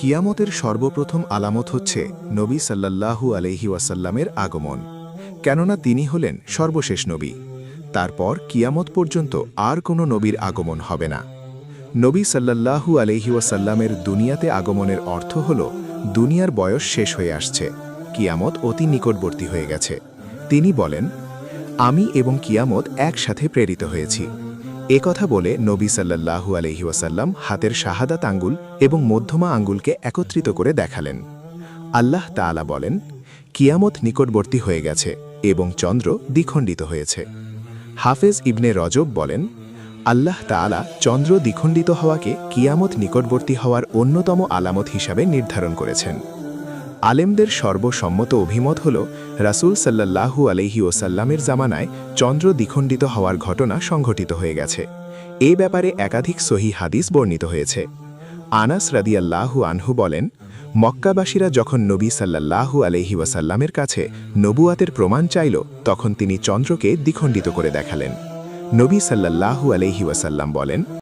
কিয়ামতের সর্বপ্রথম আলামত হচ্ছে নবী সাল্লাল্লাহু আলাইহি ওয়াসাল্লামের আগমন, কেননা তিনি হলেন সর্বশেষ নবী। তারপর কিয়ামত পর্যন্ত আর কোনো নবীর আগমন হবে না। নবী সাল্লাল্লাহু আলাইহি ওয়াসাল্লামের দুনিয়াতে আগমনের অর্থ হল দুনিয়ার বয়স শেষ হয়ে আসছে, কিয়ামত অতি নিকটবর্তী হয়ে গেছে। তিনি বলেন, আমি এবং কিয়ামত একসাথে প্রেরিত হয়েছি। কথা বলে নবী সাল্লাল্লাহু আলাইহি ওয়াসাল্লাম হাতের শাহাদাত আঙ্গুল এবং মধ্যমা আঙ্গুলকে একত্রিত করে দেখালেন। আল্লাহ তাআলা বলেন, কিয়ামত নিকটবর্তী হয়ে গেছে এবং চন্দ্র দ্বিখণ্ডিত হয়েছে। হাফেজ ইবনে রজব বলেন, আল্লাহ তাআলা চন্দ্র দ্বিখণ্ডিত হওয়াকে কিয়ামত নিকটবর্তী হওয়ার অন্যতম আলামত হিসাবে নির্ধারণ করেছেন। আলেমদের সর্বসম্মত অভিমত হল রাসূল সাল্লাল্লাহু আলাইহি ওয়াসাল্লামের জামানায় চন্দ্র দ্বিখণ্ডিত হওয়ার ঘটনা সংঘটিত হয়ে গেছে। এ ব্যাপারে একাধিক সহিহ হাদিস বর্ণিত হয়েছে। আনাস রাদিয়াল্লাহু আনহু বলেন, মক্কাবাসীরা যখন নবী সাল্লাল্লাহু আলাইহি ওয়াসাল্লামের কাছে নবুয়াতের প্রমাণ চাইল, তখন তিনি চন্দ্রকে দ্বিখণ্ডিত করে দেখালেন। নবী সাল্লাল্লাহু আলাইহি ওয়াসাল্লাম বলেন,